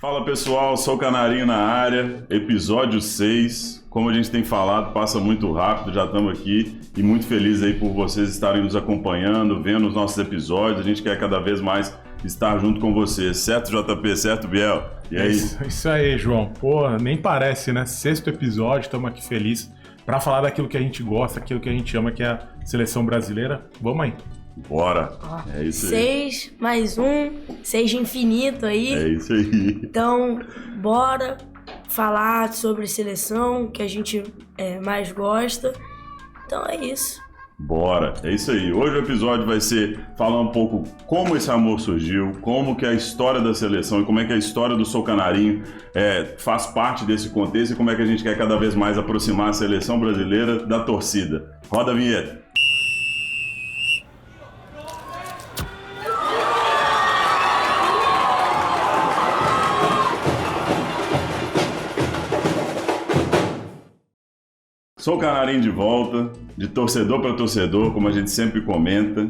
Fala pessoal, sou o Canarinho na área, episódio 6. Como a gente tem falado, passa muito rápido, já estamos aqui e muito feliz aí por vocês estarem nos acompanhando, vendo os nossos episódios. A gente quer cada vez mais estar junto com vocês, certo, JP? Certo, Biel? E aí? Isso aí, João. Pô, nem parece, né? 6º episódio, estamos aqui felizes para falar daquilo que a gente gosta, aquilo que a gente ama, que é a seleção brasileira. Vamos aí. Bora! É isso aí. 6 mais 1, 6 de infinito aí. É isso aí. Então, bora falar sobre seleção, que a gente mais gosta. Então é isso. Bora, é isso aí. Hoje o episódio vai ser falar um pouco como esse amor surgiu, como que é a história da seleção e como é que a história do Sou Canarinho faz parte desse contexto e como é que a gente quer cada vez mais aproximar a seleção brasileira da torcida. Roda a vinheta. Sou o Canarinho de volta, de torcedor para torcedor, como a gente sempre comenta.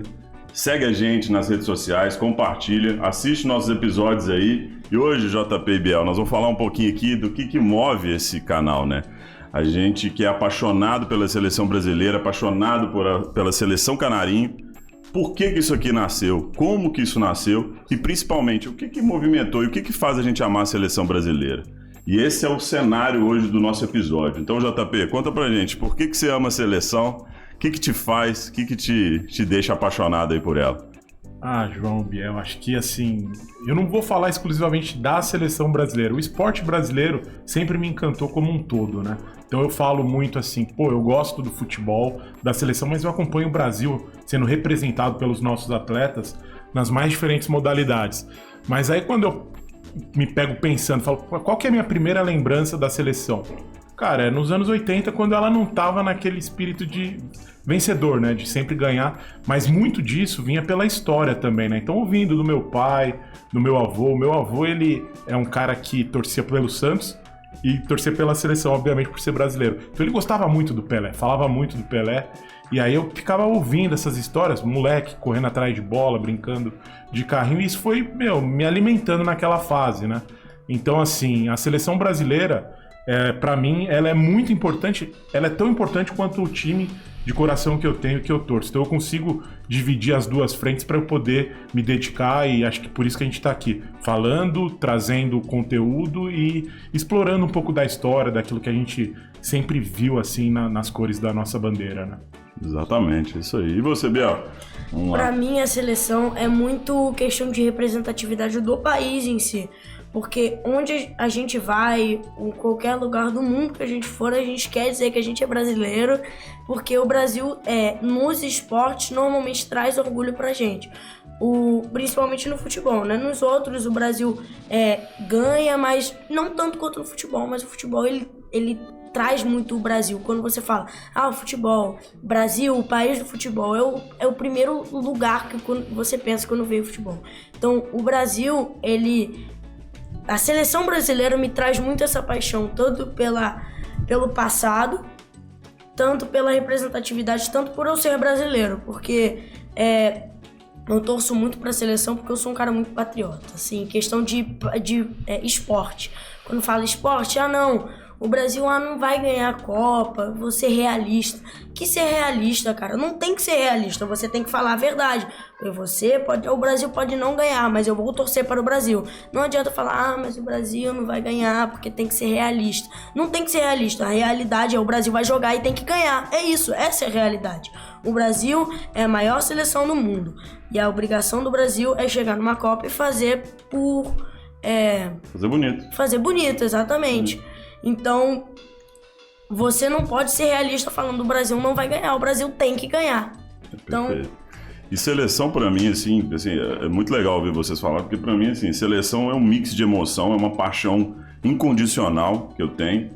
Segue a gente nas redes sociais, compartilha, assiste nossos episódios aí. E hoje, JP e Biel, nós vamos falar um pouquinho aqui do que move esse canal, né? A gente que é apaixonado pela seleção brasileira, apaixonado pela seleção Canarinho. Por que isso aqui nasceu? Como que isso nasceu? E principalmente, o que movimentou e o que faz a gente amar a seleção brasileira? E esse é o cenário hoje do nosso episódio. Então, JP, conta pra gente, por que você ama a seleção? O que te faz? O que te deixa apaixonado aí por ela? Ah, João, Biel, acho que assim, eu não vou falar exclusivamente da seleção brasileira. O esporte brasileiro sempre me encantou como um todo, né? Então eu falo muito assim, eu gosto do futebol, da seleção, mas eu acompanho o Brasil sendo representado pelos nossos atletas nas mais diferentes modalidades. Mas aí quando eu me pego pensando, falo, qual que é a minha primeira lembrança da seleção? Cara, é nos anos 80, quando ela não tava naquele espírito de vencedor, né, de sempre ganhar, mas muito disso vinha pela história também, né, então ouvindo do meu pai, do meu avô, ele é um cara que torcia pelo Santos e torcia pela seleção, obviamente, por ser brasileiro, então ele gostava muito do Pelé, falava muito do Pelé, e aí eu ficava ouvindo essas histórias, moleque correndo atrás de bola, brincando de carrinho, e isso foi, me alimentando naquela fase, né? Então, assim, a seleção brasileira, pra mim, ela é muito importante, ela é tão importante quanto o time de coração que eu tenho, que eu torço. Então eu consigo dividir as duas frentes para eu poder me dedicar, e acho que por isso que a gente tá aqui, falando, trazendo conteúdo e explorando um pouco da história, daquilo que a gente sempre viu, assim, nas cores da nossa bandeira, né? Exatamente, isso aí. E você, Biel? Vamos lá. Pra mim, a seleção é muito questão de representatividade do país em si. Porque onde a gente vai, em qualquer lugar do mundo que a gente for, a gente quer dizer que a gente é brasileiro, porque o Brasil, nos esportes, normalmente traz orgulho pra gente. Principalmente no futebol, né? Nos outros, o Brasil ganha, mas não tanto quanto no futebol, mas o futebol, ele traz muito o Brasil. Quando você fala, o futebol, Brasil, o país do futebol, é o primeiro lugar que você pensa quando vê o futebol. Então, o Brasil, a seleção brasileira me traz muito essa paixão, tanto pelo passado, tanto pela representatividade, tanto por eu ser brasileiro, porque eu torço muito pra seleção porque eu sou um cara muito patriota, assim, questão de esporte. Quando fala esporte, o Brasil não vai ganhar a Copa, vou ser realista. Que ser realista, cara? Não tem que ser realista, você tem que falar a verdade. O Brasil pode não ganhar, mas eu vou torcer para o Brasil. Não adianta falar, mas o Brasil não vai ganhar porque tem que ser realista. Não tem que ser realista, a realidade é o Brasil vai jogar e tem que ganhar. É isso, essa é a realidade. O Brasil é a maior seleção do mundo e a obrigação do Brasil é chegar numa Copa e fazer Fazer bonito. Fazer bonito, exatamente. Então, você não pode ser realista falando o Brasil não vai ganhar, o Brasil tem que ganhar. Perfeito. E seleção pra mim, assim, é muito legal ouvir vocês falar, porque pra mim, assim, seleção é um mix de emoção, é uma paixão incondicional que eu tenho.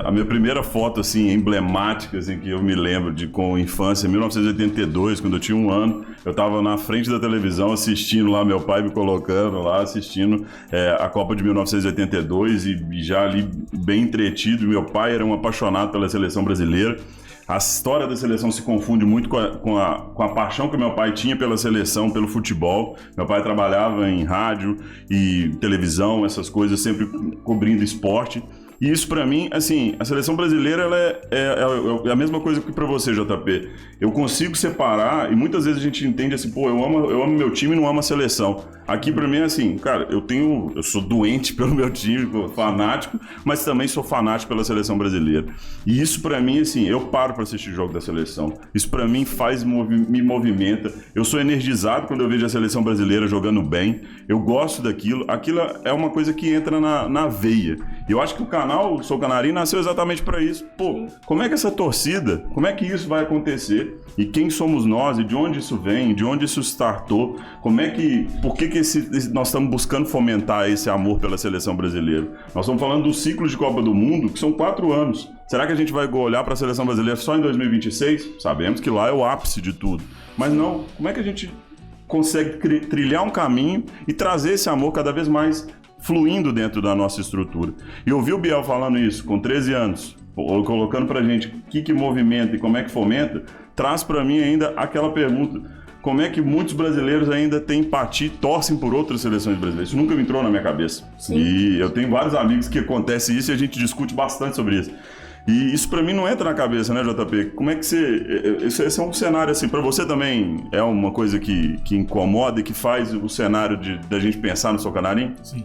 A minha primeira foto, assim, emblemática, assim, que eu me lembro com infância, em 1982, quando eu tinha 1 ano, eu estava na frente da televisão assistindo lá, meu pai me colocando lá, assistindo a Copa de 1982 e já ali bem entretido. Meu pai era um apaixonado pela seleção brasileira. A história da seleção se confunde muito com a paixão que meu pai tinha pela seleção, pelo futebol. Meu pai trabalhava em rádio e televisão, essas coisas, sempre cobrindo esporte. E isso pra mim, assim, a seleção brasileira ela é a mesma coisa que pra você, JP. Eu consigo separar e muitas vezes a gente entende assim, pô, eu amo meu time e não amo a seleção. Aqui pra mim é assim, cara, eu sou doente pelo meu time, fanático, mas também sou fanático pela seleção brasileira. E isso pra mim, assim, eu paro pra assistir jogo da seleção. Isso pra mim me movimenta. Eu sou energizado quando eu vejo a seleção brasileira jogando bem. Eu gosto daquilo. Aquilo é uma coisa que entra na veia. E eu acho que o canal Sou Canarinho nasceu exatamente para isso. Pô, como é que essa torcida, como é que isso vai acontecer? E quem somos nós? E de onde isso vem? De onde isso startou? Por que nós estamos buscando fomentar esse amor pela seleção brasileira? Nós estamos falando do ciclo de Copa do Mundo, que são 4 anos. Será que a gente vai olhar para a seleção brasileira só em 2026? Sabemos que lá é o ápice de tudo. Mas não, como é que a gente consegue trilhar um caminho e trazer esse amor cada vez mais fluindo dentro da nossa estrutura? E ouvir o Biel falando isso com 13 anos, colocando pra gente o que movimenta e como é que fomenta, traz pra mim ainda aquela pergunta: como é que muitos brasileiros ainda têm empatia e torcem por outras seleções brasileiras? Isso nunca me entrou na minha cabeça. Sim. E eu tenho vários amigos que acontece isso e a gente discute bastante sobre isso. E isso pra mim não entra na cabeça, né, JP? Como é que esse é um cenário assim, pra você também é uma coisa que incomoda e que faz o cenário da gente pensar no Sou Canarinho? Sim.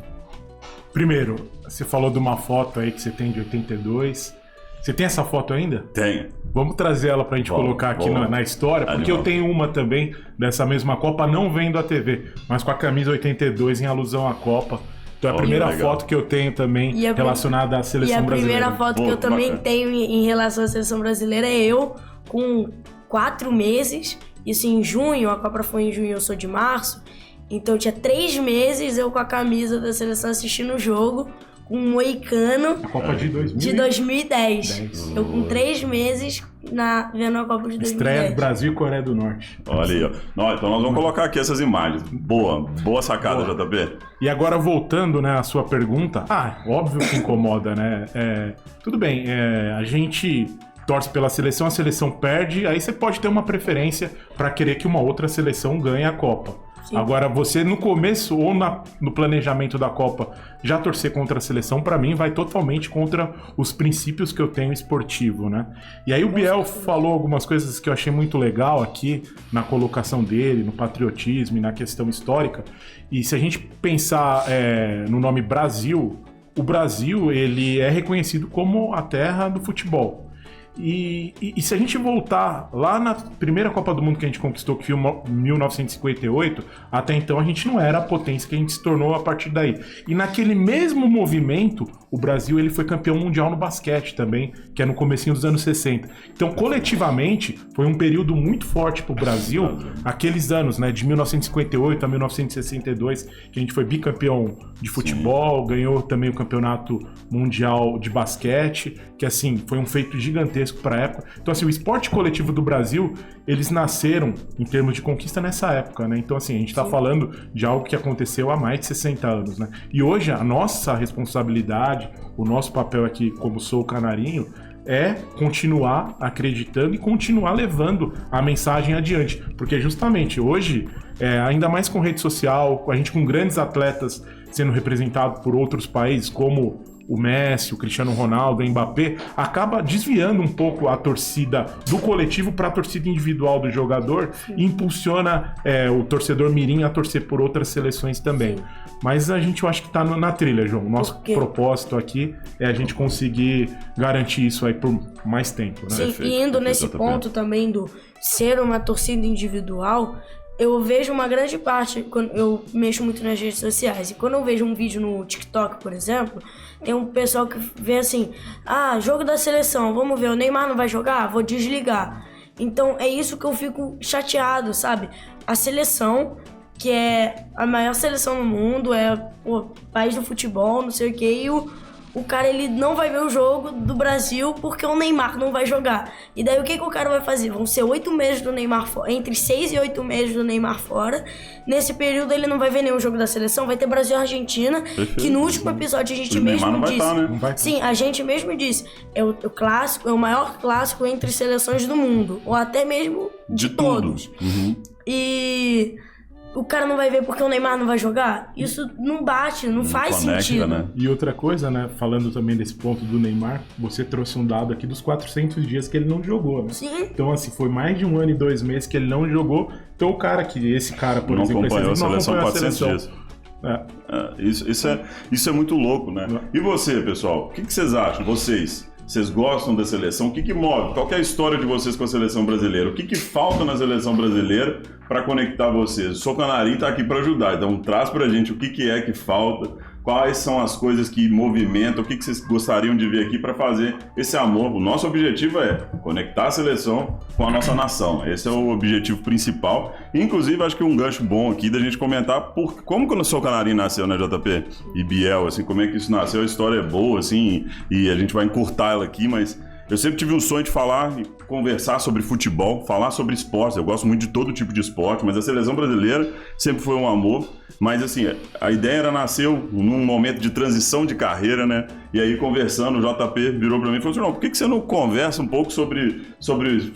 Primeiro, você falou de uma foto aí que você tem de 82. Você tem essa foto ainda? Tenho. Vamos trazer ela pra gente colocar aqui na história, porque eu tenho uma também dessa mesma Copa, não vendo a TV, mas com a camisa 82 em alusão à Copa. Então é a primeira foto que eu tenho também relacionada à seleção brasileira. E a primeira foto que eu também tenho em relação à seleção brasileira é eu com 4 meses. Isso em junho, a Copa foi em junho, eu sou de março. Então tinha 3 meses eu com a camisa da seleção assistindo o jogo, com um moicano. A Copa de 2010. Eu com 3 meses vendo a Copa de 2010. Estreia do Brasil e Coreia do Norte. Olha aí, ó. Então nós vamos colocar aqui essas imagens. Boa sacada, JP. E agora voltando, né, à sua pergunta, óbvio que incomoda, né? Tudo bem, a gente torce pela seleção, a seleção perde, aí você pode ter uma preferência para querer que uma outra seleção ganhe a Copa. Sim. Agora, você no começo ou no planejamento da Copa já torcer contra a seleção, pra mim, vai totalmente contra os princípios que eu tenho esportivo, né? E aí o Biel falou algumas coisas que eu achei muito legal aqui na colocação dele, no patriotismo e na questão histórica. E se a gente pensar no nome Brasil, o Brasil ele é reconhecido como a terra do futebol. E se a gente voltar lá na primeira Copa do Mundo que a gente conquistou, que foi em 1958, até então a gente não era a potência que a gente se tornou a partir daí. E naquele mesmo movimento, o Brasil ele foi campeão mundial no basquete também, que é no comecinho dos anos 60. Então, coletivamente, foi um período muito forte para o Brasil, aqueles anos, né, de 1958 a 1962, que a gente foi bicampeão de futebol, ganhou também o campeonato mundial de basquete, que assim, foi um feito gigantesco para a época. Então assim, o esporte coletivo do Brasil, eles nasceram em termos de conquista nessa época, né? Então assim, a gente está falando de algo que aconteceu há mais de 60 anos, né? E hoje a nossa responsabilidade, o nosso papel aqui como Sou Canarinho é continuar acreditando e continuar levando a mensagem adiante, porque justamente hoje, ainda mais com rede social, a gente com grandes atletas sendo representados por outros países como o Messi, o Cristiano Ronaldo, o Mbappé, acaba desviando um pouco a torcida do coletivo para a torcida individual do jogador. Sim. E impulsiona o torcedor mirim a torcer por outras seleções também. Sim. Mas a gente, eu acho que está na trilha, João. O nosso propósito aqui é a gente conseguir garantir isso aí por mais tempo, né? Sim, perfeito, e indo nesse ponto também do ser uma torcida individual, eu vejo uma grande parte, quando eu mexo muito nas redes sociais, e quando eu vejo um vídeo no TikTok, por exemplo, tem um pessoal que vê assim, jogo da seleção, vamos ver, o Neymar não vai jogar? Vou desligar. Então é isso que eu fico chateado, sabe? A seleção, que é a maior seleção do mundo, é o país do futebol, não sei o quê, e o cara ele não vai ver o jogo do Brasil porque o Neymar não vai jogar. E daí o que o cara vai fazer? Vão ser 8 meses do Neymar fora, entre 6 e 8 meses do Neymar fora. Nesse período ele não vai ver nenhum jogo da seleção, vai ter Brasil e Argentina, que no último episódio a gente mesmo disse. Tá, né? Sim, a gente mesmo disse, é o clássico, é o maior clássico entre seleções do mundo, ou até mesmo de todos. E o cara não vai ver porque o Neymar não vai jogar? Isso não bate, não faz sentido. Né? E outra coisa, né? Falando também desse ponto do Neymar, você trouxe um dado aqui dos 400 dias que ele não jogou, né? Sim. Então, assim, foi mais de 1 ano e 2 meses que ele não jogou. Então, esse cara, por exemplo, acompanhou a seleção 400 dias. Isso é muito louco, né? E você, pessoal? O que vocês acham? Vocês gostam da seleção? O que move? Qual que é a história de vocês com a seleção brasileira? O que falta na seleção brasileira para conectar vocês? O Sou Canarinho está aqui para ajudar, então traz para a gente o que é que falta, quais são as coisas que movimentam, o que vocês gostariam de ver aqui para fazer esse amor. O nosso objetivo é conectar a seleção com a nossa nação. Esse é o objetivo principal. Inclusive, acho que um gancho bom aqui da gente comentar como que o Sou Canarinho nasceu, né, JP? E Biel, assim, como é que isso nasceu. A história é boa, assim, e a gente vai encurtar ela aqui, mas eu sempre tive um sonho de falar e conversar sobre futebol, falar sobre esportes. Eu gosto muito de todo tipo de esporte, mas a seleção brasileira sempre foi um amor. Mas assim, a ideia nasceu num momento de transição de carreira, né? E aí conversando, o JP virou pra mim e falou assim, não, por que você não conversa um pouco sobre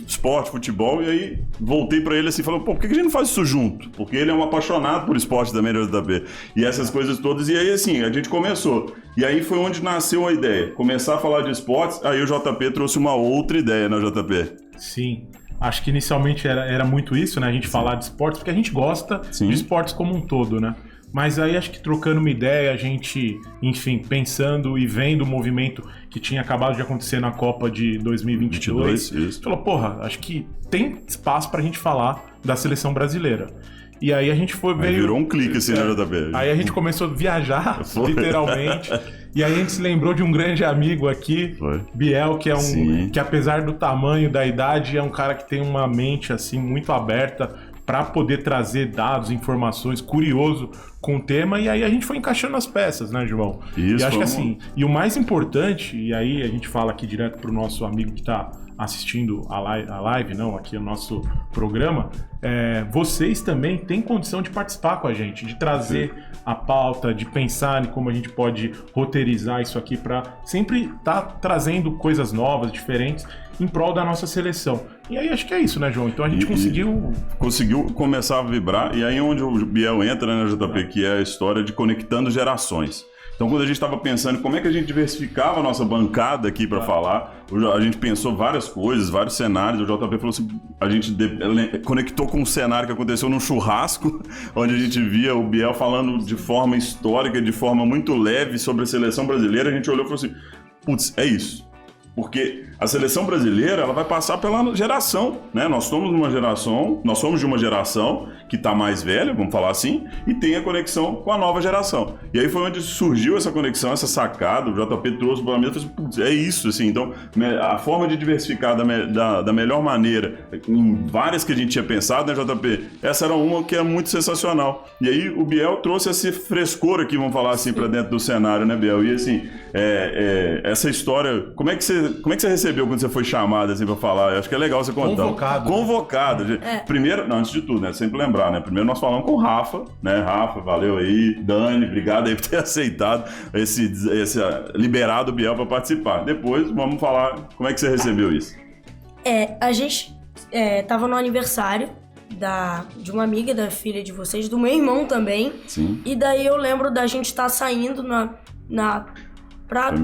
esporte, futebol? E aí voltei pra ele assim, falou, pô, por que a gente não faz isso junto? Porque ele é um apaixonado por esporte também, né, JP? E essas coisas todas. E aí assim, a gente começou. E aí foi onde nasceu a ideia. Começar a falar de esportes, aí o JP trouxe uma outra ideia, né, JP? Sim. Acho que inicialmente era muito isso, né? A gente falar de esportes, porque a gente gosta de esportes como um todo, né? Mas aí acho que trocando uma ideia, a gente, enfim, pensando e vendo o movimento que tinha acabado de acontecer na Copa de 2022, falou, porra, acho que tem espaço pra gente falar da seleção brasileira. E aí a gente virou um clique assim, né, JP? Aí a gente começou a viajar, literalmente. E aí a gente se lembrou de um grande amigo aqui, Biel, que é que apesar do tamanho, da idade, é um cara que tem uma mente assim muito aberta para poder trazer dados, informações, curioso com o tema, e aí a gente foi encaixando as peças, né, João? Isso, e acho que assim, e o mais importante, e aí a gente fala aqui direto pro nosso amigo que tá assistindo a live, não, aqui o nosso programa, vocês também têm condição de participar com a gente, de trazer a pauta, de pensar em como a gente pode roteirizar isso aqui para sempre estar trazendo coisas novas, diferentes, em prol da nossa seleção. E aí acho que é isso, né, João? Então a gente conseguiu começar a vibrar, e aí onde o Biel entra, né, JP, que é a história de conectando gerações. Então, quando a gente estava pensando em como é que a gente diversificava a nossa bancada aqui para falar, a gente pensou várias coisas, vários cenários. O JP falou assim, a gente conectou com um cenário que aconteceu num churrasco, onde a gente via o Biel falando de forma histórica, de forma muito leve sobre a seleção brasileira. A gente olhou e falou assim, putz, é isso. Porque a seleção brasileira, ela vai passar pela geração, né? Nós somos de uma geração que está mais velha, vamos falar assim, e tem a conexão com a nova geração. E aí foi onde surgiu essa conexão, essa sacada, o JP trouxe para mim e falou assim, putz, é isso, assim. Então, a forma de diversificar da melhor maneira, em várias que a gente tinha pensado, né, JP? Essa era uma que é muito sensacional. E aí o Biel trouxe esse frescor aqui, vamos falar assim, para dentro do cenário, né, Biel? E assim, essa história, como é que você recebeu quando você foi chamado assim para falar? Eu acho que é legal você contar. Convocado. Primeiro, não, antes de tudo, né? Sempre lembrar, né? Primeiro nós falamos com o Rafa, né? Rafa, valeu aí. Dani, obrigado aí por ter aceitado esse liberado o Biel para participar. Depois vamos falar como é que você recebeu isso. A gente tava no aniversário de uma amiga da filha de vocês, do meu irmão também. Sim. E daí eu lembro da gente estar saindo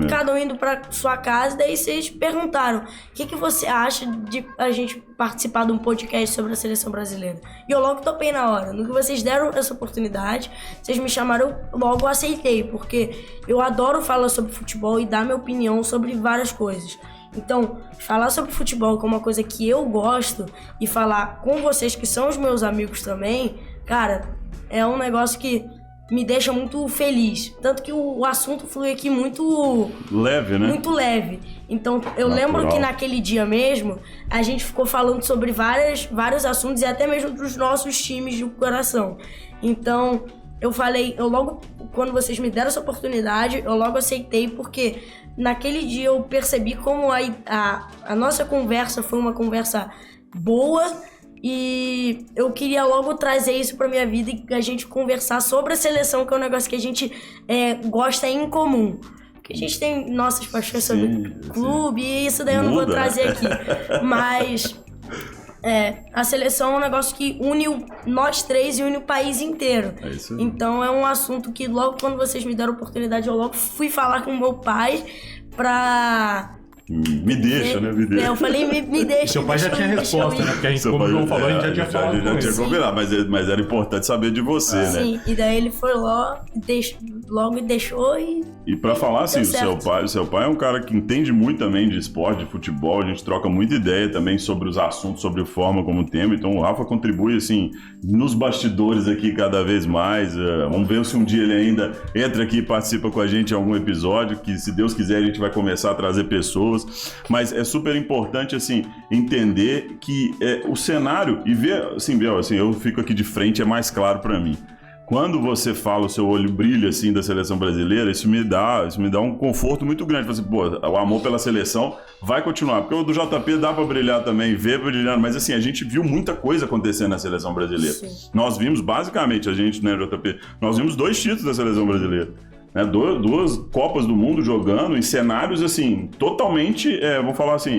cada um indo pra sua casa, daí vocês perguntaram o que você acha de a gente participar de um podcast sobre a seleção brasileira. E eu logo topei na hora. No que vocês deram essa oportunidade, vocês me chamaram, eu logo aceitei, porque eu adoro falar sobre futebol e dar minha opinião sobre várias coisas. Então, falar sobre futebol que é uma coisa que eu gosto e falar com vocês que são os meus amigos também, cara, é um negócio que me deixa muito feliz. Tanto que o assunto flui aqui muito leve, né? Muito leve. Então, eu lembro que naquele dia mesmo, a gente ficou falando sobre vários assuntos e até mesmo dos nossos times do coração. Então, quando vocês me deram essa oportunidade, eu logo aceitei, porque naquele dia eu percebi como a nossa conversa foi uma conversa boa, e eu queria logo trazer isso pra minha vida e a gente conversar sobre a seleção, que é um negócio que a gente gosta em comum. Porque a gente tem nossas paixões sobre clube, e isso daí eu não vou trazer aqui. Mas a seleção é um negócio que une nós três e une o país inteiro. É isso aí. Então é um assunto que logo quando vocês me deram a oportunidade, eu logo fui falar com meu pai pra... Me deixa, né? Me deixa. Eu falei, me deixa. Seu pai já tinha resposta, né? Porque a gente, como o João falou, a gente já tinha falado com ele. Já tinha combinado, mas era importante saber de você, né? Sim, e daí ele foi logo deixou e... E pra falar assim, o seu pai é um cara que entende muito também de esporte, de futebol, a gente troca muita ideia também sobre os assuntos, sobre a forma como tema, então o Rafa contribui, assim, nos bastidores aqui cada vez mais, vamos ver se um dia ele ainda entra aqui e participa com a gente em algum episódio, que se Deus quiser a gente vai começar a trazer pessoas, mas é super importante, assim, entender que o cenário, e ver, assim, Biel, assim, eu fico aqui de frente, é mais claro pra mim. Quando você fala, o seu olho brilha assim da seleção brasileira, isso me dá um conforto muito grande. Assim, pô, o amor pela seleção vai continuar. Porque o do JP dá pra brilhar também, ver brilhando. Mas assim, a gente viu muita coisa acontecendo na seleção brasileira. Sim. Nós vimos, basicamente, a gente, né, JP, nós vimos 2 títulos da seleção brasileira. Né, 2 Copas do Mundo jogando em cenários, assim, totalmente, vamos falar assim...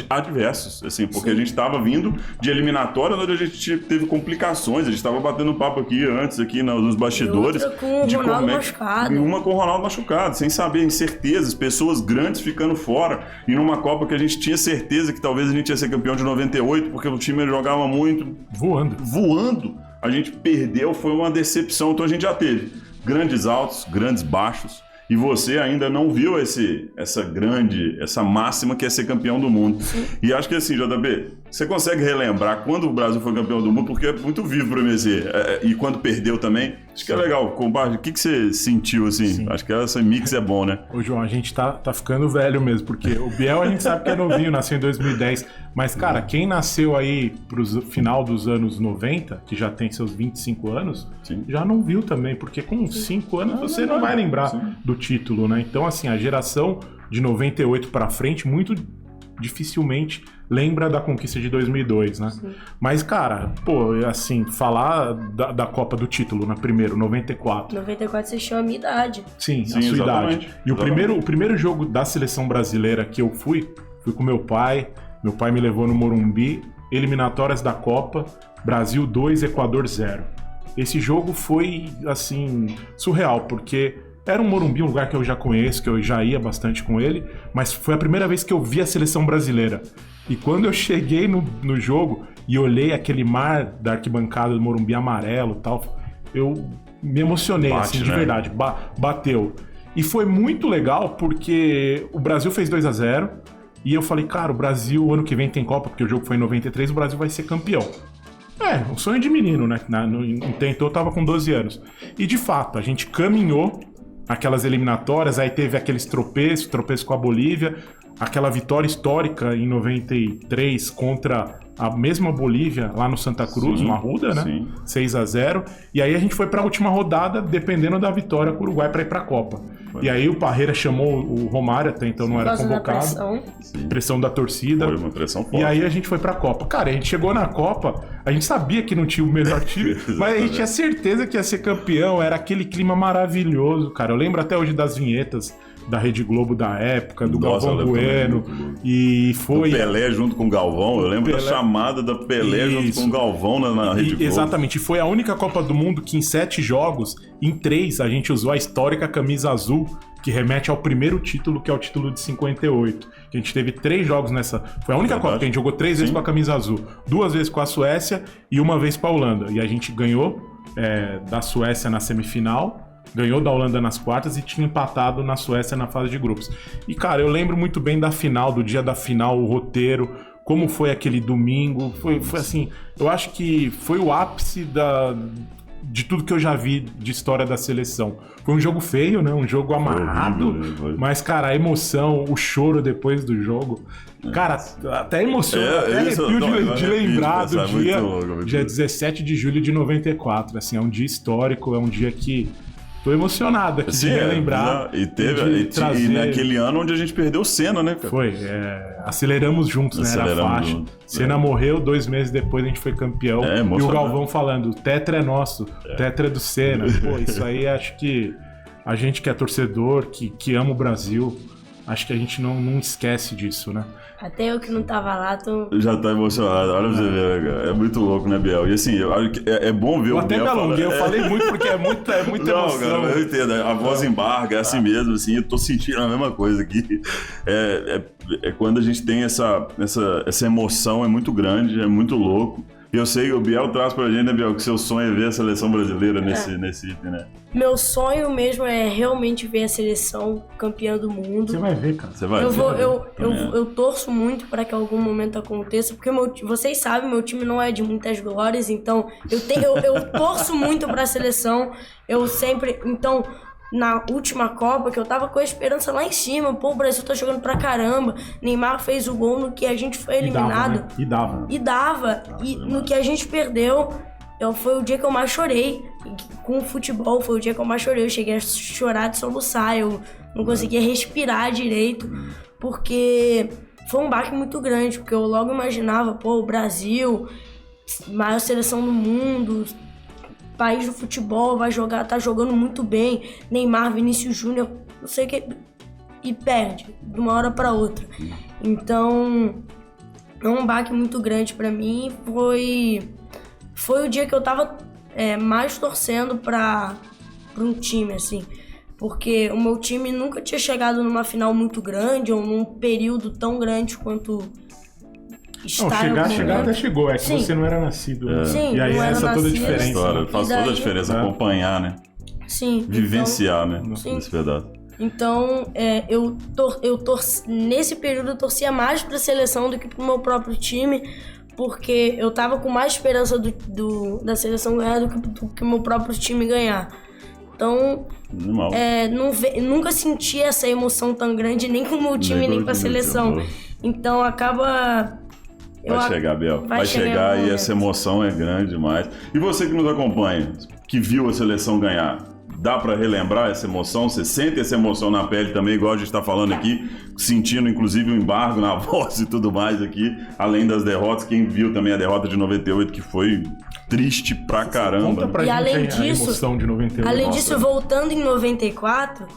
Adversos, assim, porque a gente estava vindo de eliminatória onde a gente teve complicações, a gente estava batendo papo aqui antes, aqui nos bastidores. E outra com o Ronaldo machucado. E uma com o Ronaldo machucado, sem saber, incertezas, pessoas grandes ficando fora, e numa Copa que a gente tinha certeza que talvez a gente ia ser campeão de 98, porque o time jogava muito... Voando. A gente perdeu, foi uma decepção, então a gente já teve grandes altos, grandes baixos, e você ainda não viu essa máxima que é ser campeão do mundo. Sim. E acho que assim, JB, você consegue relembrar quando o Brasil foi campeão do mundo, porque é muito vivo pra mim assim, e quando perdeu também, acho que é legal. O que você sentiu assim? Sim. Acho que esse mix é bom, né? Ô João, a gente tá ficando velho mesmo, porque o Biel a gente sabe que é novinho, nasceu em 2010, mas cara, quem nasceu aí pro final dos anos 90, que já tem seus 25 anos, sim, já não viu também, porque com 5 anos você não vai lembrar do título, né? Então assim, a geração de 98 pra frente, muito dificilmente lembra da conquista de 2002, né? Sim. Mas, cara, pô, assim, falar da Copa do título, na primeiro, 94. 94 você tinha a minha idade. Sim, a sua idade. E o primeiro jogo da seleção brasileira que eu fui com meu pai me levou no Morumbi, eliminatórias da Copa, Brasil 2, Equador 0. Esse jogo foi, assim, surreal, porque... Era um Morumbi, um lugar que eu já conheço, que eu já ia bastante com ele, mas foi a primeira vez que eu vi a seleção brasileira. E quando eu cheguei no jogo e olhei aquele mar da arquibancada do Morumbi amarelo e tal, eu me emocionei, assim, de verdade, bateu. E foi muito legal porque o Brasil fez 2-0 e eu falei, cara, o Brasil ano que vem tem Copa, porque o jogo foi em 93, o Brasil vai ser campeão. Um sonho de menino, né? Tentou, tava com 12 anos. E de fato, a gente caminhou aquelas eliminatórias, aí teve aqueles tropeço com a Bolívia, aquela vitória histórica em 93 contra a mesma Bolívia lá no Santa Cruz, no Arruda, né? Sim. 6-0. E aí a gente foi para a última rodada, dependendo da vitória com o Uruguai para ir para a Copa. E aí o Parreira chamou o Romário, até então não era convocado. Pressão da torcida. Foi uma pressão forte. E aí a gente foi para a Copa. Cara, a gente chegou na Copa, a gente sabia que não tinha o melhor time, mas a gente tinha certeza que ia ser campeão. Era aquele clima maravilhoso, cara. Eu lembro até hoje das vinhetas da Rede Globo da época, do Galvão Bueno, e foi... O Pelé junto com o Galvão, eu lembro da chamada da Pelé junto com o Galvão na Rede Globo. Exatamente, foi a única Copa do Mundo que em 7 jogos, em 3 a gente usou a histórica camisa azul, que remete ao primeiro título, que é o título de 58. A gente teve 3 jogos nessa... Foi a única Copa que a gente jogou 3 vezes com a camisa azul. 2 vezes com a Suécia e 1 vez com a Holanda. E a gente ganhou da Suécia na semifinal, ganhou da Holanda nas quartas e tinha empatado na Suécia na fase de grupos. E, cara, eu lembro muito bem da final, do dia da final, o roteiro, como foi aquele domingo. Foi assim, eu acho que foi o ápice de tudo que eu já vi de história da seleção. Foi um jogo feio, né? Um jogo amarrado. Horrível, mas, cara, a emoção, o choro depois do jogo. Cara, até emociona, até arrepio de lembrar do dia. Dia 17 de julho de 94. Assim, é um dia histórico, é um dia que... Tô emocionado aqui de relembrar. E naquele ano onde a gente perdeu o Senna, né, cara? Foi. Aceleramos juntos, né? Era a faixa. Senna morreu, 2 meses depois a gente foi campeão. E o Galvão falando, o tetra é nosso, o tetra é do Senna. Pô, isso aí acho que a gente que é torcedor, que ama o Brasil, acho que a gente não esquece disso, né? Até eu que não tava lá, tô... Já tá emocionado, olha pra você ver, né, cara? É muito louco, né, Biel? E assim, é bom ver o Biel. Eu até me alonguei, eu falei muito porque é muita emoção. Não, cara, eu entendo, a voz embarga, é assim mesmo, assim, eu tô sentindo a mesma coisa aqui. É quando a gente tem essa emoção, é muito grande, é muito louco. E eu sei que o Biel traz pra gente, né, Biel, que seu sonho é ver a seleção brasileira nesse item, né? Meu sonho mesmo é realmente ver a seleção campeã do mundo. Você vai ver, cara. Você vai ver. Eu torço muito para que algum momento aconteça, porque vocês sabem, meu time não é de muitas glórias, então eu torço muito para a seleção. Então, na última Copa, que eu tava com a esperança lá em cima, pô, o Brasil tá jogando pra caramba, Neymar fez o gol no que a gente foi eliminado. E dava. E no que a gente perdeu, foi o dia que eu mais chorei. Com o futebol, foi o dia que eu mais chorei. Eu cheguei a chorar de soluçar, eu não conseguia respirar direito, porque foi um baque muito grande, porque eu logo imaginava, pô, o Brasil, maior seleção do mundo, país do futebol, tá jogando muito bem, Neymar, Vinícius Júnior, não sei o que, e perde de uma hora para outra. Então, é um baque muito grande para mim. Foi o dia que eu tava mais torcendo para um time, assim, porque o meu time nunca tinha chegado numa final muito grande ou num período tão grande quanto chegar até chegou, é que Sim. você não era nascido. Né? Sim, e aí essa toda a diferença. Faz toda a diferença acompanhar, né? Sim. Vivenciar, então, né? Sim. Esse pedaço. Então, nesse período eu torcia mais pra seleção do que pro meu próprio time, porque eu tava com mais esperança da seleção ganhar do que o meu próprio time ganhar. Então, nunca senti essa emoção tão grande nem com o meu time, nem com a seleção. Então, acaba... Vai chegar, Biel. Vai chegar e essa emoção é grande demais. E você que nos acompanha, que viu a seleção ganhar, dá pra relembrar essa emoção? Você sente essa emoção na pele também, igual a gente tá falando aqui, sentindo inclusive o embargo na voz e tudo mais aqui, além das derrotas. Quem viu também a derrota de 98, que foi triste pra caramba. Conta pra gente além disso, a emoção de 98. Além disso, voltando em 94,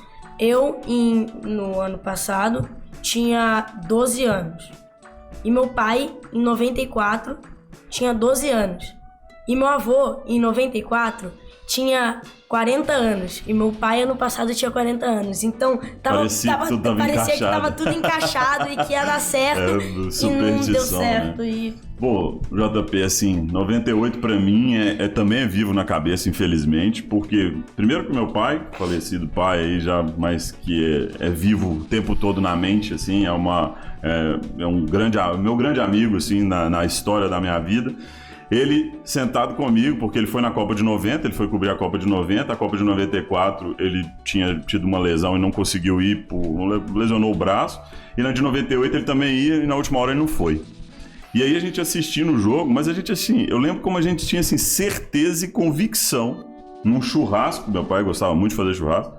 no ano passado, tinha 12 anos. E meu pai, em 94, tinha 12 anos. E meu avô, em 94, tinha 40 anos. E meu pai, ano passado, tinha 40 anos. Então, parecia que tava tudo encaixado e que ia dar certo. E não deu certo. Né? Pô, JP, assim, 98 pra mim também é vivo na cabeça, infelizmente, porque, primeiro que meu pai, falecido pai aí já, mas que é vivo o tempo todo na mente, assim, é meu grande amigo, assim, na história da minha vida. Ele sentado comigo, porque ele foi na Copa de 90, ele foi cobrir a Copa de 90, a Copa de 94 ele tinha tido uma lesão e não conseguiu ir, lesionou o braço, e na de 98 ele também ia e na última hora ele não foi. E aí a gente assistindo o jogo, mas a gente assim, eu lembro como a gente tinha assim, certeza e convicção num churrasco, meu pai gostava muito de fazer churrasco,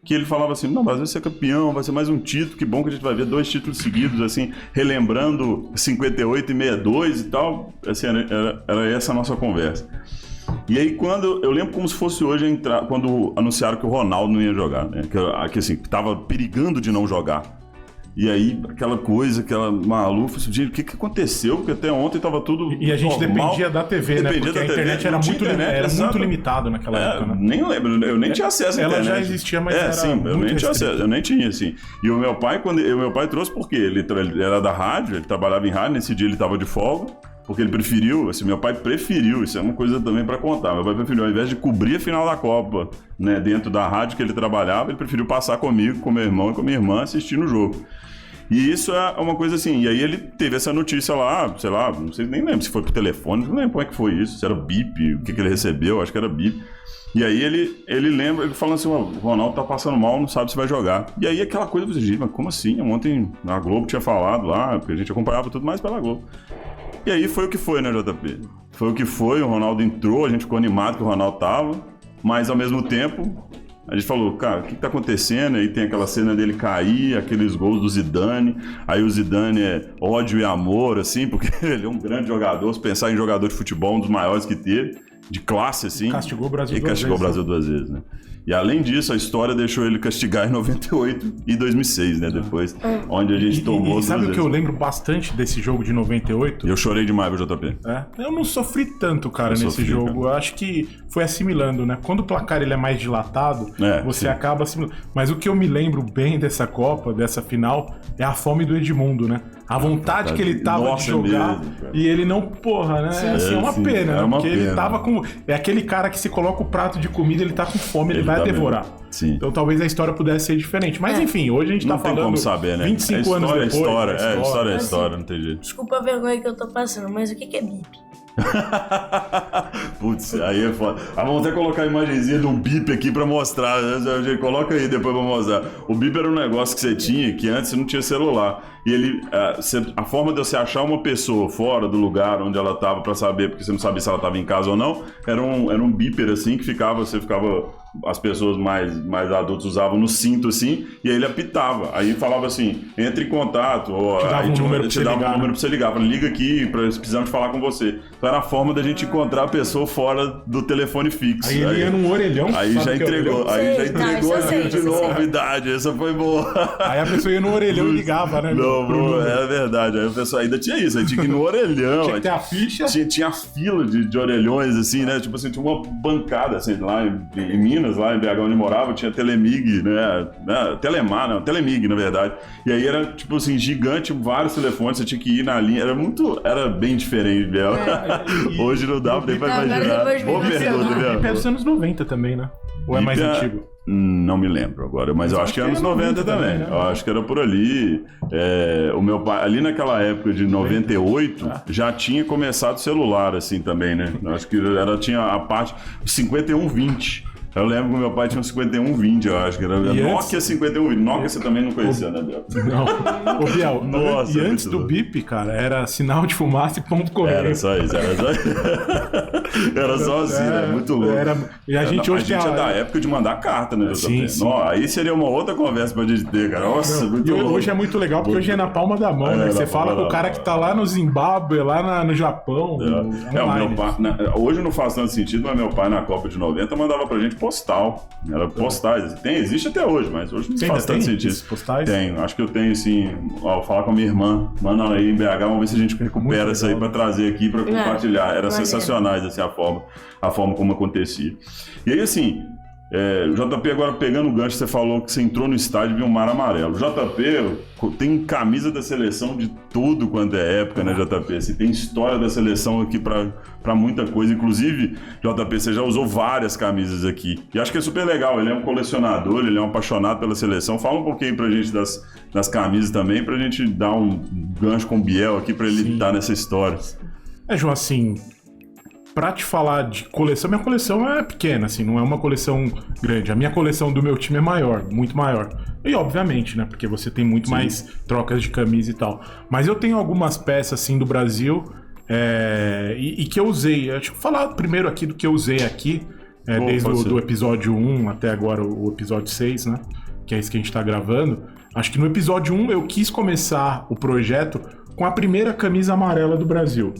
que ele falava assim, não, o Brasil vai ser campeão, vai ser mais um título, que bom que a gente vai ver 2 títulos seguidos, assim, relembrando 58 e 62 e tal, assim, era essa a nossa conversa. E aí eu lembro como se fosse hoje, quando anunciaram que o Ronaldo não ia jogar, né, que assim, tava perigando de não jogar. E aí, aquela maluca, gente, o que aconteceu? Porque até ontem tava tudo E a gente normal. dependia da TV, né? Porque a internet era muito limitado naquela época, né? Nem lembro, eu nem tinha acesso à internet. Ela já existia, mas era sim, muito eu nem tinha restrito. acesso, eu nem tinha, assim. E o meu pai, meu pai trouxe porque ele era da rádio, ele trabalhava em rádio, nesse dia ele tava de folga, porque ele preferiu, assim, meu pai preferiu, isso é uma coisa também pra contar, meu pai preferiu, ao invés de cobrir a final da Copa, né, dentro da rádio que ele trabalhava, ele preferiu passar comigo, com meu irmão e com minha irmã assistindo o jogo. E isso é uma coisa assim, e aí ele teve essa notícia lá, sei lá, não sei, nem lembro se foi pro telefone, não lembro como é que foi isso, se era bip, o que ele recebeu, acho que era bip. E aí ele lembra, ele falando assim, o Ronaldo tá passando mal, não sabe se vai jogar. E aí aquela coisa, você mas como assim? Ontem a Globo tinha falado lá, porque a gente acompanhava tudo mais pela Globo. E aí foi o que foi, né, JP? Foi o que foi, o Ronaldo entrou, a gente ficou animado que o Ronaldo tava, mas ao mesmo tempo... A gente falou, cara, o que tá acontecendo? Aí tem aquela cena dele cair, aqueles gols do Zidane. Aí o Zidane é ódio e amor, assim, porque ele é um grande jogador. Se pensar em jogador de futebol, um dos maiores que teve, de classe, assim. Castigou o Brasil duas vezes, né? E além disso, a história deixou ele castigar em 98 e 2006, né? Depois, onde a gente tomou... E sabe o que eu lembro bastante desse jogo de 98? Eu chorei demais, viu, JP? Eu não sofri tanto, cara, nesse jogo. Cara. Eu acho que foi assimilando, né? Quando o placar ele é mais dilatado, você acaba assimilando. Mas o que eu me lembro bem dessa Copa, dessa final, é a fome do Edmundo, né? A vontade que ele tava de jogar mesmo, e ele não, porra, né? Assim, é uma pena, né? Porque ele tava com... É aquele cara que se coloca o prato de comida, ele tá com fome, ele vai devorar. Sim. Então talvez a história pudesse ser diferente. Mas enfim, hoje a gente tá falando... Não tem como saber, né? 25 anos depois. História é história, não tem jeito. Desculpa a vergonha que eu tô passando, mas o que é bip? Putz, aí é foda. Vamos até colocar a imagenzinha do bip aqui pra mostrar. Coloca aí depois pra mostrar. O bip era um negócio que você tinha, que antes você não tinha celular. E ele, a forma de você achar uma pessoa fora do lugar onde ela tava pra saber, porque você não sabia se ela tava em casa ou não, era um beeper assim que você ficava. As pessoas mais adultas usavam no cinto assim, e aí ele apitava. Aí falava assim: entre em contato, ou te dava um número pra você ligar. Liga aqui, precisamos falar com você. Então era a forma da gente encontrar a pessoa fora do telefone fixo. Aí ele ia num orelhão. Aí já entregou de novidade. Essa foi boa. Aí a pessoa ia no orelhão e ligava, né? Não, é verdade. Aí a pessoa ainda tinha isso, aí tinha que ir no orelhão. Tinha que ter a ficha. Tinha fila de orelhões, assim, né? Tipo assim, tinha uma bancada, assim, lá em Minas, lá em BH onde morava, tinha Telemig, né? Telemar, não, Telemig, na verdade. E aí era, tipo assim, gigante, vários telefones, você tinha que ir na linha. Era bem diferente, Biel. Hoje não dá nem pra imaginar. Boa pergunta, Biel. É dos anos 90 também, né? Ou é mais antigo? Não me lembro agora, mas eu acho que é anos 90 também. Né? Eu acho que era por ali. O meu pai, ali naquela época de 98, já tinha começado o celular, assim, também, né? Eu acho que tinha a parte 5120. Eu lembro que meu pai tinha um 5120, eu acho que era Nokia 5120. Nokia você também não conhecia, né, Biel? Não. Ô, Biel, nossa, e antes do bip, cara, era sinal de fumaça e ponto correio. Era só isso. Era só assim, né? Muito louco. E a gente hoje é da época de mandar carta, né, sim. Aí seria uma outra conversa pra gente ter, cara. Nossa, muito louco. Hoje é muito legal, porque hoje é na palma da mão, né? Você fala com o cara que tá lá no Zimbábue, lá no Japão. O meu pai, hoje não faz tanto sentido, mas meu pai na Copa de 90 mandava pra gente postal. Era postais. Existe até hoje, mas hoje não faz tanto sentido. Postais? Tenho. Acho que eu tenho, assim, vou falar com a minha irmã. Manda aí em BH, vamos ver se a gente recupera isso aí pra trazer aqui, pra compartilhar. Era sensacionais, assim, a forma como acontecia. E aí, assim, JP, agora pegando o gancho, você falou que você entrou no estádio e viu um mar amarelo. JP tem camisa da seleção de tudo quanto é época, né, JP? Você tem história da seleção aqui pra muita coisa. Inclusive, JP, você já usou várias camisas aqui. E acho que é super legal. Ele é um colecionador, ele é um apaixonado pela seleção. Fala um pouquinho pra gente das camisas também, pra gente dar um gancho com o Biel aqui, pra ele estar nessa história. João, assim... Pra te falar de coleção, minha coleção é pequena, assim, não é uma coleção grande. A minha coleção do meu time é maior, muito maior. E obviamente, né, porque você tem muito mais trocas de camisa e tal. Mas eu tenho algumas peças, assim, do Brasil e que eu usei. Deixa eu falar primeiro aqui do que eu usei aqui, desde o episódio 1 até agora o episódio 6, né, que é esse que a gente tá gravando. Acho que no episódio 1 eu quis começar o projeto com a primeira camisa amarela do Brasil.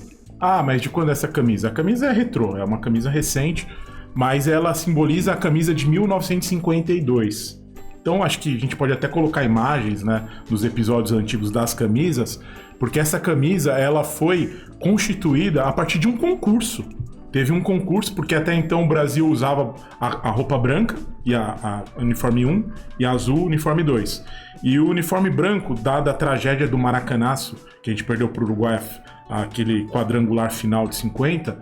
Mas de quando é essa camisa? A camisa é retrô, é uma camisa recente, mas ela simboliza a camisa de 1952. Então acho que a gente pode até colocar imagens, né, nos episódios antigos das camisas, porque essa camisa ela foi constituída a partir de um concurso. Teve um concurso, porque até então o Brasil usava a roupa branca, e a uniforme 1, e a azul, uniforme 2. E o uniforme branco, dada a tragédia do Maracanaço, que a gente perdeu para o Uruguai, aquele quadrangular final de 50,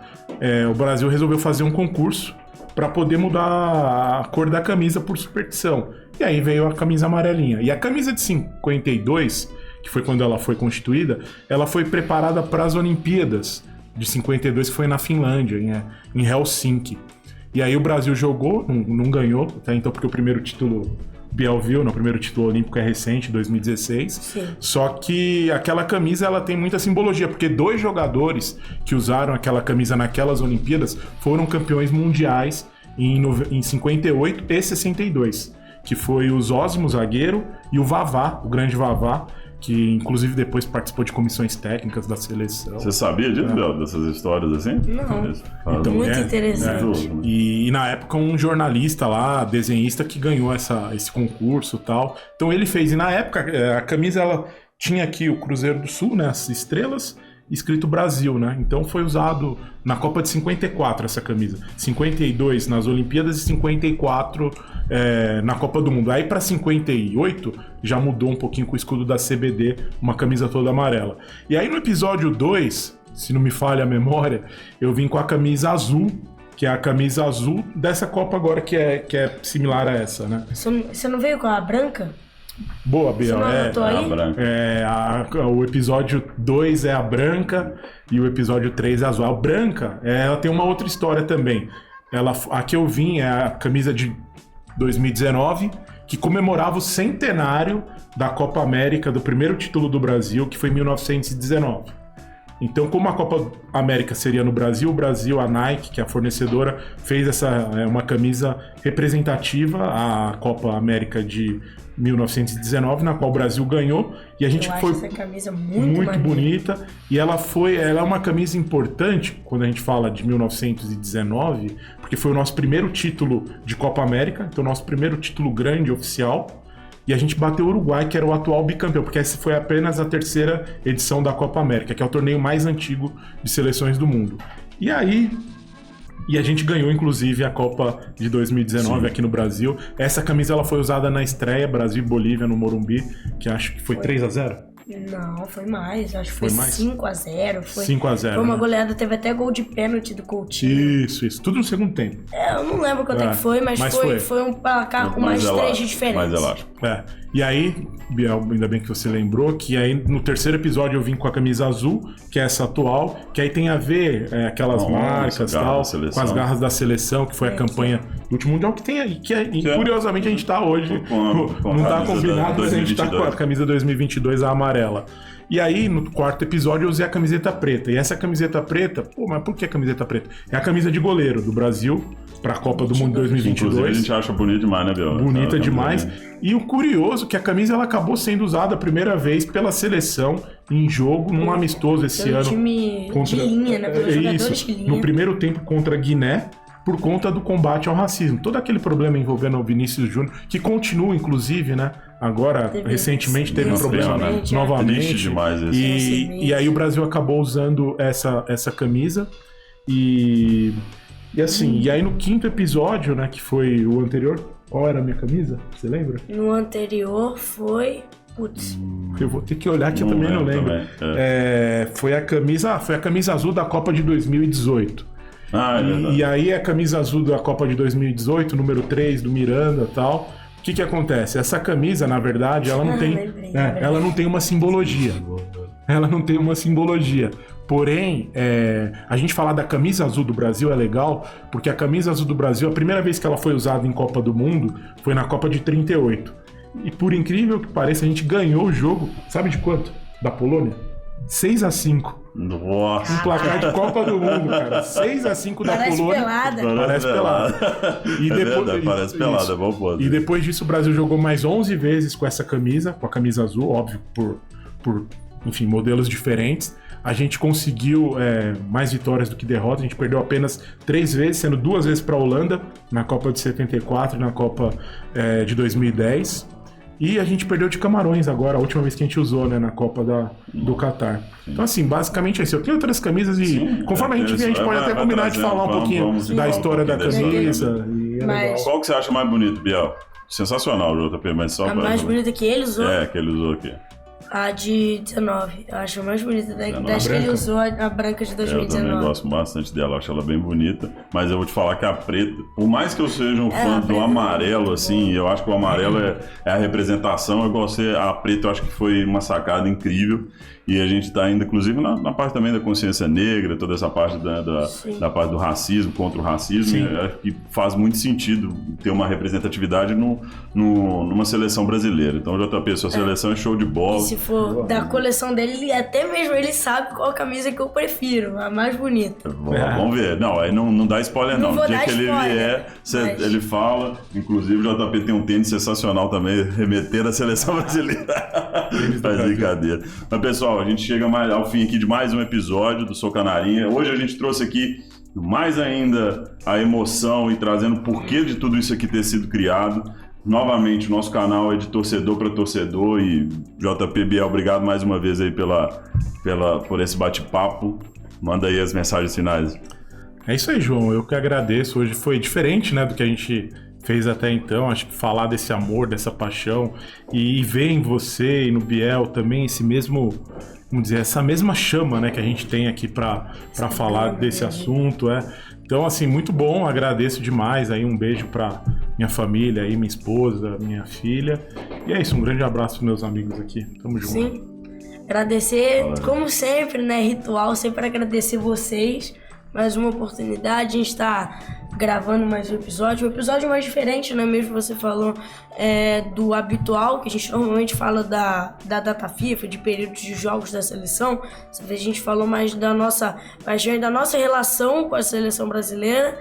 o Brasil resolveu fazer um concurso para poder mudar a cor da camisa por superstição. E aí veio a camisa amarelinha. E a camisa de 52, que foi quando ela foi constituída, ela foi preparada para as Olimpíadas de 52, que foi na Finlândia, em Helsinki. E aí o Brasil jogou, não ganhou, tá? Então porque o primeiro título Biel viu, o primeiro título olímpico é recente, 2016. Sim. Só que aquela camisa ela tem muita simbologia, porque 2 jogadores que usaram aquela camisa naquelas Olimpíadas foram campeões mundiais em 58 e 62, que foi o Zósimo, zagueiro, e o Vavá, o grande Vavá, que inclusive depois participou de comissões técnicas da seleção. Você sabia disso, Biel, dessas histórias assim? Não. Então, Muito interessante. E na época um jornalista lá, desenhista, que ganhou esse concurso e tal. Então ele fez, e na época a camisa ela tinha aqui o Cruzeiro do Sul, né, as estrelas, escrito Brasil, né? Então foi usado na Copa de 54 essa camisa. 52 nas Olimpíadas e 54 na Copa do Mundo. Aí para 58 já mudou um pouquinho com o escudo da CBD, uma camisa toda amarela. E aí no episódio 2, se não me falha a memória, eu vim com a camisa azul, que é a camisa azul dessa Copa agora, que é similar a essa, né? Você não veio com a branca? Boa, Biel. Você não anotou aí? A branca. O episódio 2 é a branca e o episódio 3 é a azul. A branca, ela tem uma outra história também. A que eu vim é a camisa de 2019, que comemorava o centenário da Copa América, do primeiro título do Brasil, que foi em 1919. Então, como a Copa América seria no Brasil, o Brasil, a Nike, que é a fornecedora, fez uma camisa representativa à Copa América de 1919, na qual o Brasil ganhou, e a gente foi essa camisa muito bonita, e ela é uma camisa importante quando a gente fala de 1919, porque foi o nosso primeiro título de Copa América, então o nosso primeiro título grande oficial. E a gente bateu o Uruguai, que era o atual bicampeão, porque essa foi apenas a 3ª edição da Copa América, que é o torneio mais antigo de seleções do mundo. E a gente ganhou, inclusive, a Copa de 2019 aqui no Brasil. Essa camisa ela foi usada na estreia Brasil e Bolívia no Morumbi, que acho que foi 3-0. Não, foi mais. Acho que foi 5-0. 5-0. Foi uma goleada, teve até gol de pênalti do Coutinho. Isso. Tudo no segundo tempo. Eu não lembro quanto é que foi, mas foi um placar com mais 3 de diferença. Mais elástico. E aí, Biel, ainda bem que você lembrou, que aí no terceiro episódio eu vim com a camisa azul, que é essa atual, que aí tem a ver aquelas marcas e tal, com as garras da seleção, que foi a campanha do último Mundial, que tem aí, e curiosamente a gente tá hoje, não tá combinado, mas a gente tá com a camisa 2022, a amarela. E aí, no 4º episódio, eu usei a camiseta preta. E essa camiseta preta, mas por que a camiseta preta? É a camisa de goleiro do Brasil pra Copa do Mundo 2022. Inclusive, a gente acha bonita demais, né, Biel? Bonita demais. E o curioso é que a camisa ela acabou sendo usada a primeira vez pela seleção em jogo, num amistoso esse ano. Time de linha, né? Pelos jogadores de linha. No primeiro tempo contra a Guiné, por conta do combate ao racismo. Todo aquele problema envolvendo o Vinícius Júnior, que continua, inclusive, né? Agora, recentemente, teve um problema novamente. Demais isso. E aí o Brasil acabou usando essa camisa. E assim, e aí no 5º episódio, né, que foi o anterior, qual era a minha camisa? Você lembra? No anterior foi... Putz. Eu vou ter que olhar que eu também não lembro. Foi a camisa azul da Copa de 2018. E aí a camisa azul da Copa de 2018, número 3 do Miranda e tal. O que acontece? Essa camisa, na verdade, ela não tem uma simbologia. Ela não tem uma simbologia. Porém, a gente falar da camisa azul do Brasil é legal, porque a camisa azul do Brasil, a primeira vez que ela foi usada em Copa do Mundo foi na Copa de 38. E por incrível que pareça, a gente ganhou o jogo, sabe de quanto? Da Polônia? 6-5. Nossa. Um placar de Copa do Mundo, cara. 6-5 da Polônia. Parece pelada. Parece pelada, é bom ponto. E depois disso o Brasil jogou mais 11 vezes com essa camisa, com a camisa azul, óbvio, por enfim, modelos diferentes. A gente conseguiu mais vitórias do que derrotas. A gente perdeu apenas 3 vezes, sendo 2 vezes para a Holanda, na Copa de 74 e na Copa de 2010. E a gente perdeu de Camarões agora, a última vez que a gente usou, né, na Copa do Catar. Então, assim, basicamente é isso. Eu tenho outras camisas e conforme a gente vir, a gente pode até combinar de falar um pouquinho da história da camisa. Qual que você acha mais bonito, Biel? Sensacional o JP, mas só a mais bonita que ele usou? Que ele usou aqui. A de 19, eu acho mais bonita das que ele usou, a branca de 2019. Eu também gosto bastante dela, acho ela bem bonita. Mas eu vou te falar que a preta, por mais que eu seja um fã do amarelo, assim, eu acho que o amarelo é a representação. Eu gostei, a preta eu acho que foi uma sacada incrível. E a gente está ainda, inclusive, na parte também da consciência negra, toda essa parte da parte do racismo, contra o racismo. Acho que faz muito sentido ter uma representatividade numa seleção brasileira. Então, JP, sua seleção é show de bola. E se for da coleção dele, até mesmo ele sabe qual camisa que eu prefiro, a mais bonita. Vamos ver. Não, aí não dá spoiler, não. No dia que ele vier, ele fala. Inclusive, o JP tem um tênis sensacional também, remeter à seleção brasileira. Faz brincadeira. Mas, pessoal, a gente chega ao fim aqui de mais um episódio do Sou Canarinha. Hoje a gente trouxe aqui mais ainda a emoção e trazendo o porquê de tudo isso aqui ter sido criado. Novamente, o nosso canal é de torcedor para torcedor e JP Biel, obrigado mais uma vez aí por esse bate-papo. Manda aí as mensagens finais. É isso aí, João. Eu que agradeço. Hoje foi diferente, né, do que a gente fez até então. Acho que falar desse amor, dessa paixão e ver em você e no Biel também esse mesmo, vamos dizer, essa mesma chama, né, que a gente tem aqui para falar desse assunto, Então, assim, muito bom, agradeço demais. Aí um beijo para minha família, aí, minha esposa, minha filha. E é isso, um grande abraço pros meus amigos aqui. Tamo junto. Sim, agradecer, como sempre, né, ritual, sempre agradecer vocês. Mais uma oportunidade, a gente tá gravando mais um episódio mais diferente, né, mesmo você falou do habitual, que a gente normalmente fala da data FIFA, de períodos de jogos da seleção. Dessa vez a gente falou mais da nossa paixão e da nossa relação com a seleção brasileira.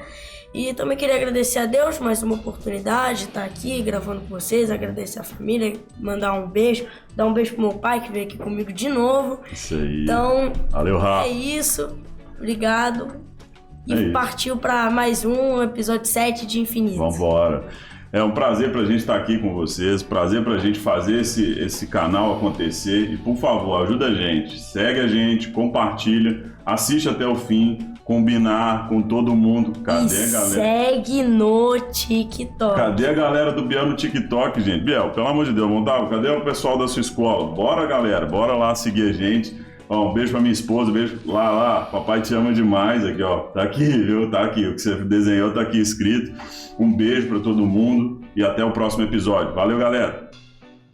E também queria agradecer a Deus mais uma oportunidade de estar aqui gravando com vocês, agradecer a família, mandar um beijo, dar um beijo pro meu pai que veio aqui comigo de novo. Isso aí. Então, valeu, Rafa. É isso. Obrigado. E partiu para mais um episódio 7 de Infinito. Vambora. É um prazer pra gente estar aqui com vocês, prazer pra gente fazer esse canal acontecer. E, por favor, ajuda a gente, segue a gente, compartilha, assiste até o fim, combinar com todo mundo. Cadê a galera? Segue no TikTok. Cadê a galera do Biel no TikTok, gente? Biel, pelo amor de Deus, Montalvo, cadê o pessoal da sua escola? Bora, galera, bora lá seguir a gente. Ó, um beijo pra minha esposa, beijo lá, papai te ama demais, aqui ó, tá aqui, viu, tá aqui, o que você desenhou tá aqui escrito. Um beijo pra todo mundo e até o próximo episódio. Valeu, galera!